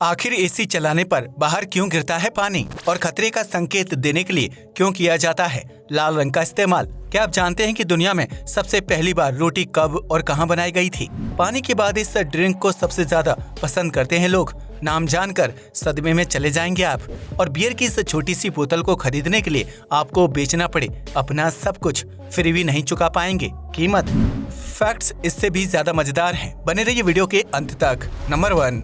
आखिर एसी चलाने पर बाहर क्यों गिरता है पानी और खतरे का संकेत देने के लिए क्यों किया जाता है लाल रंग का इस्तेमाल? क्या आप जानते हैं कि दुनिया में सबसे पहली बार रोटी कब और कहां बनाई गई थी? पानी के बाद इस ड्रिंक को सबसे ज्यादा पसंद करते हैं लोग। नाम जानकर सदमे में चले जाएंगे आप। और बियर की इस छोटी सी बोतल को खरीदने के लिए आपको बेचना पड़े अपना सब कुछ, फिर भी नहीं चुका पाएंगे कीमत। फैक्ट्स इससे भी ज्यादा मजेदार हैं, बने रहिए वीडियो के अंत तक। नंबर 1,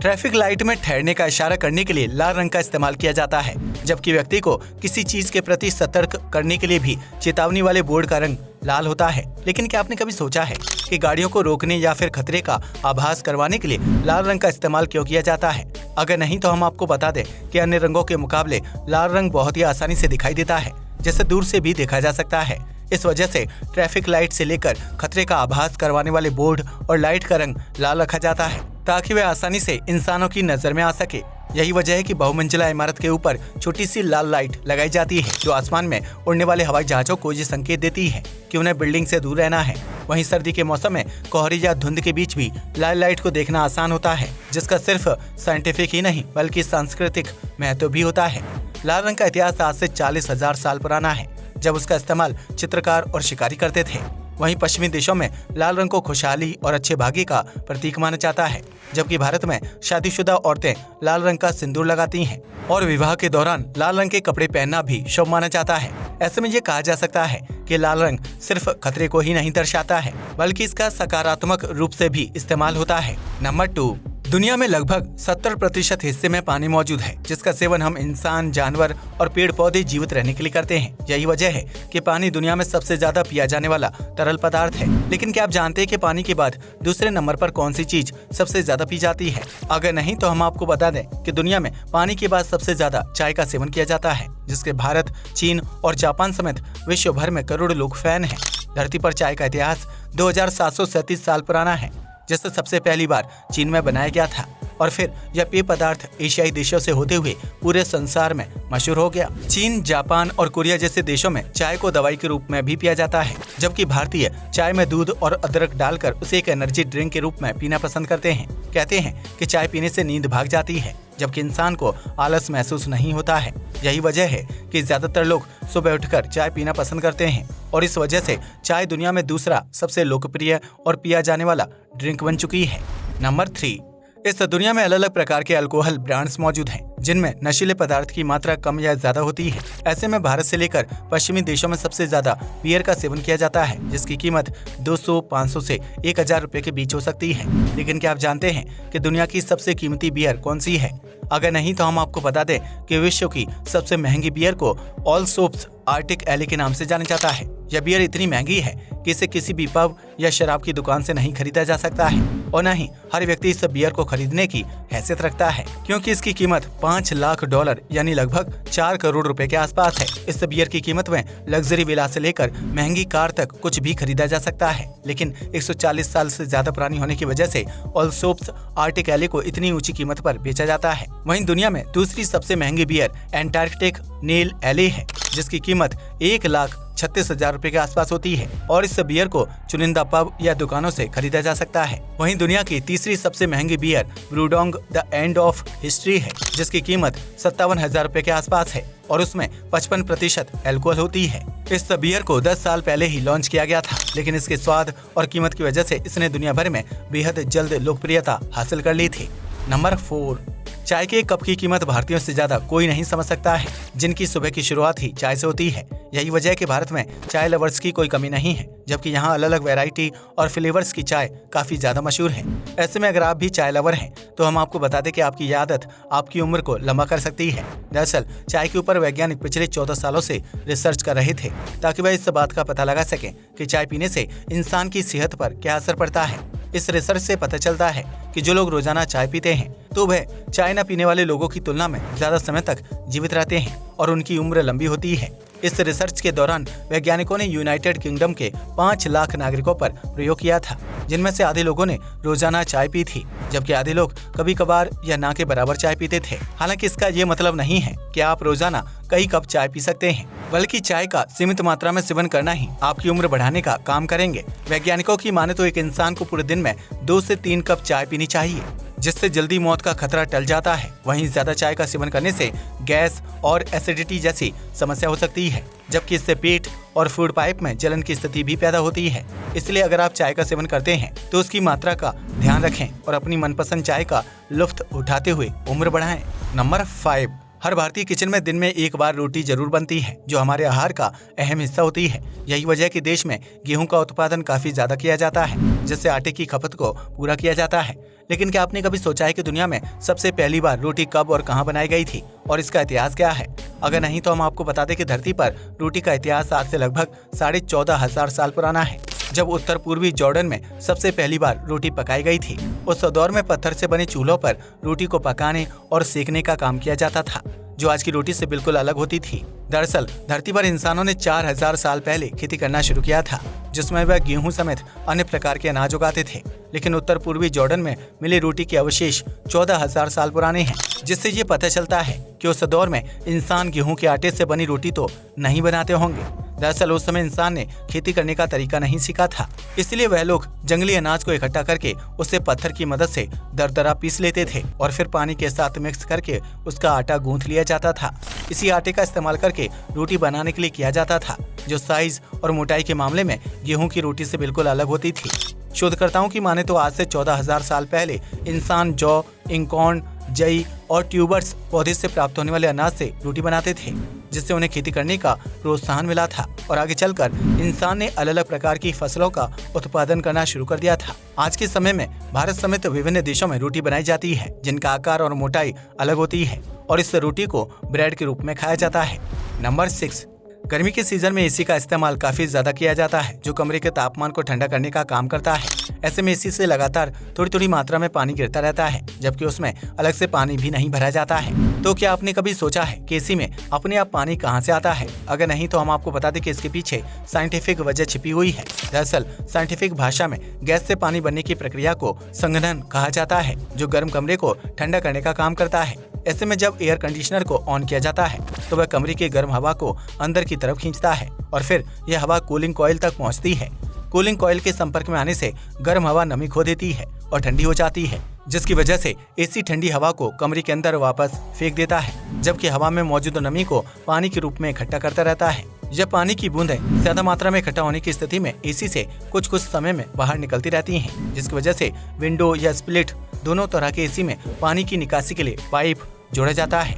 ट्रैफिक लाइट में ठहरने का इशारा करने के लिए लाल रंग का इस्तेमाल किया जाता है, जबकि व्यक्ति को किसी चीज के प्रति सतर्क करने के लिए भी चेतावनी वाले बोर्ड का रंग लाल होता है। लेकिन क्या आपने कभी सोचा है कि गाड़ियों को रोकने या फिर खतरे का आभास करवाने के लिए लाल रंग का इस्तेमाल क्यों किया जाता है? अगर नहीं तो हम आपको बता दें कि अन्य रंगों के मुकाबले लाल रंग बहुत ही आसानी से दिखाई देता है, जैसे दूर से भी देखा जा सकता है। इस वजह से ट्रैफिक लाइट से लेकर खतरे का आभास करवाने वाले बोर्ड और लाइट का रंग लाल रखा जाता है, ताकि वे आसानी से इंसानों की नजर में आ सके। यही वजह है कि बहुमंजिला इमारत के ऊपर छोटी सी लाल लाइट लगाई जाती है, जो आसमान में उड़ने वाले हवाई जहाजों को ये संकेत देती है कि उन्हें बिल्डिंग से दूर रहना है। वहीं सर्दी के मौसम में कोहरे या धुंध के बीच भी लाल लाइट को देखना आसान होता है, जिसका सिर्फ साइंटिफिक ही नहीं बल्कि सांस्कृतिक महत्व भी होता है। लाल रंग का इतिहास आज से 40,000 साल पुराना है, जब उसका इस्तेमाल चित्रकार और शिकारी करते थे। वहीं पश्चिमी देशों में लाल रंग को खुशहाली और अच्छे भाग्य का प्रतीक माना जाता है, जबकि भारत में शादीशुदा औरतें लाल रंग का सिंदूर लगाती हैं और विवाह के दौरान लाल रंग के कपड़े पहनना भी शुभ माना जाता है। ऐसे में ये कहा जा सकता है कि लाल रंग सिर्फ खतरे को ही नहीं दर्शाता है, बल्कि इसका सकारात्मक रूप से भी इस्तेमाल होता है। नंबर 2, दुनिया में लगभग 70% हिस्से में पानी मौजूद है, जिसका सेवन हम इंसान, जानवर और पेड़ पौधे जीवित रहने के लिए करते हैं। यही वजह है कि पानी दुनिया में सबसे ज्यादा पिया जाने वाला तरल पदार्थ है। लेकिन क्या आप जानते हैं कि पानी के बाद दूसरे नंबर पर कौन सी चीज सबसे ज्यादा पी जाती है? अगर नहीं तो हम आपको बता दें कि दुनिया में पानी के बाद सबसे ज्यादा चाय का सेवन किया जाता है, जिसके भारत, चीन और जापान समेत विश्व भर में करोड़ों लोग फैन हैं। धरती पर चाय का इतिहास 2737 साल पुराना है, जिसे सबसे पहली बार चीन में बनाया गया था और फिर यह पेय पदार्थ एशियाई देशों से होते हुए पूरे संसार में मशहूर हो गया। चीन, जापान और कोरिया जैसे देशों में चाय को दवाई के रूप में भी पिया जाता है, जबकि भारतीय चाय में दूध और अदरक डालकर उसे एक एनर्जी ड्रिंक के रूप में पीना पसंद करते हैं। कहते हैं कि चाय पीने से नींद भाग जाती है, जबकि इंसान को आलस महसूस नहीं होता है। यही वजह है कि ज्यादातर लोग सुबह उठकर चाय पीना पसंद करते हैं और इस वजह से चाय दुनिया में दूसरा सबसे लोकप्रिय और पिया जाने वाला ड्रिंक बन चुकी है। नंबर 3, इस दुनिया में अलग अलग प्रकार के अल्कोहल ब्रांड्स मौजूद हैं, जिनमें नशीले पदार्थ की मात्रा कम या ज्यादा होती है। ऐसे में भारत से लेकर पश्चिमी देशों में सबसे ज्यादा बियर का सेवन किया जाता है, जिसकी कीमत 200, 500 से 1000 रुपए के बीच हो सकती है। लेकिन क्या आप जानते हैं कि दुनिया की सबसे कीमती बियर कौन सी है? अगर नहीं तो हम आपको बता दें कि विश्व की सबसे महंगी बियर को ऑल सोप्स आर्टिक एले के नाम से जाना जाता है। यह बियर इतनी महंगी है कि इसे किसी भी पब या शराब की दुकान से नहीं खरीदा जा सकता है और न ही हर व्यक्ति इस बियर को खरीदने की हैसियत रखता है, क्योंकि इसकी कीमत $5 लाख यानी लगभग 4 करोड़ रुपए के आसपास है। इस बियर की कीमत में लग्जरी विला से लेकर महंगी कार तक कुछ भी खरीदा जा सकता है। लेकिन 140 साल से ज्यादा पुरानी होने की वजह से ऑल सोप्स आर्टिक एले को इतनी ऊंची कीमत पर बेचा जाता है। वहीं दुनिया में दूसरी सबसे महंगी बियर एंटार्कटिक नील एले है, जिसकी कीमत 1,36,000 रुपए के आसपास होती है और इस बियर को चुनिंदा पब या दुकानों से खरीदा जा सकता है। वहीं दुनिया की तीसरी सबसे महंगी beer BrewDog the end of history है, जिसकी कीमत 57,000 रुपए के आसपास है और उसमें 55% अल्कोहल होती है। इस बियर को 10 साल पहले ही लॉन्च किया गया था, लेकिन इसके स्वाद और कीमत की वजह से इसने दुनिया भर में बेहद जल्द लोकप्रियता हासिल कर ली थी। नंबर 4, चाय के एक कप की कीमत भारतीयों से ज्यादा कोई नहीं समझ सकता है, जिनकी सुबह की शुरुआत ही चाय से होती है। यही वजह है कि भारत में चाय लवर्स की कोई कमी नहीं है, जबकि यहाँ अलग अलग वैरायटी और फ्लेवर्स की चाय काफी ज्यादा मशहूर है। ऐसे में अगर आप भी चाय लवर हैं तो हम आपको बता दें कि आपकी ये आदत आपकी उम्र को लंबा कर सकती है। दरअसल चाय के ऊपर वैज्ञानिक पिछले 14 सालों से रिसर्च कर रहे थे, ताकि वह इस बात का पता लगा सकें कि चाय पीने से इंसान की सेहत पर क्या असर पड़ता है। इस रिसर्च से पता चलता है कि जो लोग रोजाना चाय पीते हैं तो वह चाय न पीने वाले लोगों की तुलना में ज्यादा समय तक जीवित रहते हैं और उनकी उम्र लंबी होती है। इस रिसर्च के दौरान वैज्ञानिकों ने यूनाइटेड किंगडम के 5 लाख नागरिकों पर प्रयोग किया था, जिनमें से आधे लोगों ने रोजाना चाय पी थी, जबकि आधे लोग कभी कभार या ना के बराबर चाय पीते थे। हालांकि इसका ये मतलब नहीं है कि आप रोजाना कई कप चाय पी सकते हैं, बल्कि चाय का सीमित मात्रा में सेवन करना ही आपकी उम्र बढ़ाने का काम करेंगे। वैज्ञानिकों की माने तो एक इंसान को पूरे दिन में 2 से 3 कप चाय पीनी चाहिए। जिससे जल्दी मौत का खतरा टल जाता है। वहीं ज्यादा चाय का सेवन करने से गैस और एसिडिटी जैसी समस्या हो सकती है, जबकि इससे पेट और फूड पाइप में जलन की स्थिति भी पैदा होती है। इसलिए अगर आप चाय का सेवन करते हैं तो उसकी मात्रा का ध्यान रखें और अपनी मनपसंद चाय का लुत्फ उठाते हुए उम्र बढ़ाएं। नंबर 5, हर भारतीय किचन में दिन में एक बार रोटी जरूर बनती है, जो हमारे आहार का अहम हिस्सा होती है। यही वजह है कि देश में गेहूं का उत्पादन काफी ज्यादा किया जाता है, जिससे आटे की खपत को पूरा किया जाता है। लेकिन क्या आपने कभी सोचा है कि दुनिया में सबसे पहली बार रोटी कब और कहां बनाई गई थी और इसका इतिहास क्या है? अगर नहीं तो हम आपको बता दें कि धरती पर रोटी का इतिहास आज से लगभग 14,500 साल पुराना है, जब उत्तर पूर्वी जॉर्डन में सबसे पहली बार रोटी पकाई गई थी। उस दौर में पत्थर से बने चूल्हों पर रोटी को पकाने और सेकने का काम किया जाता था, जो आज की रोटी से बिल्कुल अलग होती थी। दरअसल धरती पर इंसानों ने 4000 साल पहले खेती करना शुरू किया था, जिसमें वह गेहूं समेत अन्य प्रकार के अनाज उगाते थे। लेकिन उत्तर पूर्वी जॉर्डन में मिली रोटी के अवशेष 14,000 साल पुराने हैं, जिससे ये पता चलता है कि उस दौर में इंसान गेहूं के आटे से बनी रोटी तो नहीं बनाते होंगे। दरअसल उस समय इंसान ने खेती करने का तरीका नहीं सीखा था, इसलिए वह लोग जंगली अनाज को इकट्ठा करके उसे पत्थर की मदद से दरदरा पीस लेते थे और फिर पानी के साथ मिक्स करके उसका आटा गूंथ लिया जाता था। इसी आटे का इस्तेमाल करके रोटी बनाने के लिए किया जाता था, जो साइज और मोटाई के मामले में गेहूं की रोटी से बिल्कुल अलग होती थी। शोधकर्ताओं की माने तो आज से 14,000 साल पहले इंसान जौ, इंकॉर्न, जई और ट्यूबर्स पौधे से प्राप्त होने वाले अनाज से रोटी बनाते थे, जिससे उन्हें खेती करने का प्रोत्साहन मिला था और आगे चलकर इंसान ने अलग अलग प्रकार की फसलों का उत्पादन करना शुरू कर दिया था। आज के समय में भारत समेत विभिन्न देशों में रोटी बनाई जाती है, जिनका आकार और मोटाई अलग होती है और इस रोटी को ब्रेड के रूप में खाया जाता है। नंबर 6, गर्मी के सीजन में एसी का इस्तेमाल काफी ज्यादा किया जाता है, जो कमरे के तापमान को ठंडा करने का काम करता है। ऐसे में एसी से लगातार थोड़ी थोड़ी मात्रा में पानी गिरता रहता है, जबकि उसमें अलग से पानी भी नहीं भरा जाता है। तो क्या आपने कभी सोचा है कि एसी में अपने आप पानी कहां से आता है? अगर नहीं तो हम आपको बता दें कि इसके पीछे साइंटिफिक वजह छिपी हुई है। दरअसल साइंटिफिक भाषा में गैस से पानी बनने की प्रक्रिया को संघनन कहा जाता है, जो गर्म कमरे को ठंडा करने का काम करता है। ऐसे में जब एयर कंडीशनर को ऑन किया जाता है तो वह कमरे की गर्म हवा को अंदर की तरफ खींचता है और फिर यह हवा कूलिंग कॉइल तक पहुंचती है। कूलिंग कॉइल के संपर्क में आने से गर्म हवा नमी खो देती है और ठंडी हो जाती है, जिसकी वजह से एसी ठंडी हवा को कमरे के अंदर वापस फेंक देता है, जबकि हवा में मौजूद नमी को पानी के रूप में इकट्ठा करता रहता है। जब पानी की बूंदें ज्यादा मात्रा में इकट्ठा होने की स्थिति में एसी से कुछ समय में बाहर निकलती रहती हैं, जिसकी वजह से विंडो या स्प्लिट दोनों तरह के एसी में पानी की निकासी के लिए पाइप जोड़ा जाता है।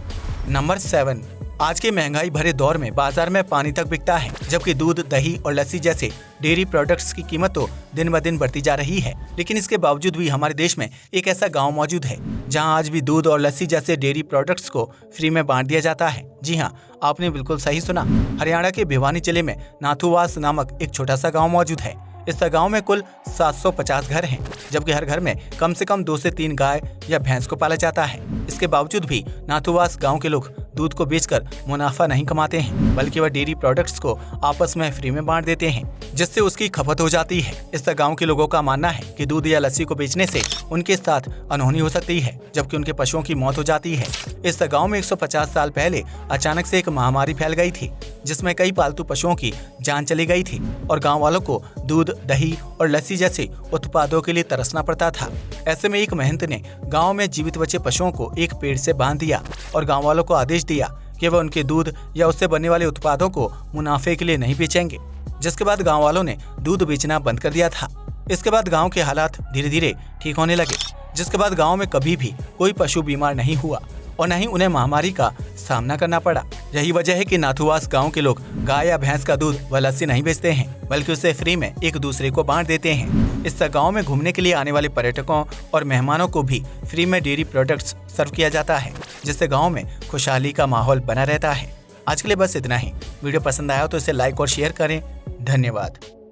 नंबर 7, आज के महंगाई भरे दौर में बाजार में पानी तक बिकता है, जबकि दूध, दही और लस्सी जैसे डेयरी प्रोडक्ट्स की कीमत तो दिन ब दिन बढ़ती जा रही है। लेकिन इसके बावजूद भी हमारे देश में एक ऐसा गांव मौजूद है जहां आज भी दूध और लस्सी जैसे डेयरी प्रोडक्ट्स को फ्री में बांट दिया जाता है। जी हाँ, आपने बिल्कुल सही सुना। हरियाणा के भिवानी जिले में नाथुवास नामक एक छोटा सा गाँव मौजूद है। इस गांव में कुल 750 घर हैं, जबकि हर घर में कम से कम 2 से 3 गाय या भैंस को पाला जाता है। इसके बावजूद भी नाथुवास गांव के लोग दूध को बेचकर मुनाफा नहीं कमाते हैं, बल्कि वह डेयरी प्रोडक्ट्स को आपस में फ्री में बांट देते हैं, जिससे उसकी खपत हो जाती है। इस गांव के लोगों का मानना है कि दूध या लस्सी को बेचने से उनके साथ अनहोनी हो सकती है, जबकि उनके पशुओं की मौत हो जाती है। इस गांव में 150 साल पहले अचानक से एक महामारी फैल गई थी, जिसमें कई पालतू पशुओं की जान चली गई थी और गाँव वालों को दूध, दही और लस्सी जैसे उत्पादों के लिए तरसना पड़ता था। ऐसे में एक महंत ने गांव में जीवित बचे पशुओं को एक पेड़ से बांध दिया और गांव वालों को आदेश दिया कि वह उनके दूध या उससे बनने वाले उत्पादों को मुनाफे के लिए नहीं बेचेंगे, जिसके बाद गांव वालों ने दूध बेचना बंद कर दिया था। इसके बाद गांव के हालात धीरे धीरे ठीक होने लगे, जिसके बाद गांव में कभी भी कोई पशु बीमार नहीं हुआ और न ही उन्हें महामारी का सामना करना पड़ा। यही वजह है कि नाथुवास गांव के लोग गाय या भैंस का दूध व लस्सी नहीं बेचते हैं, बल्कि उसे फ्री में एक दूसरे को बांट देते हैं। इस गांव में घूमने के लिए आने वाले पर्यटकों और मेहमानों को भी फ्री में डेयरी प्रोडक्ट्स सर्व किया जाता है, जिससे गांव में खुशहाली का माहौल बना रहता है। आज के लिए बस इतना ही। वीडियो पसंद आया तो इसे लाइक और शेयर करें। धन्यवाद।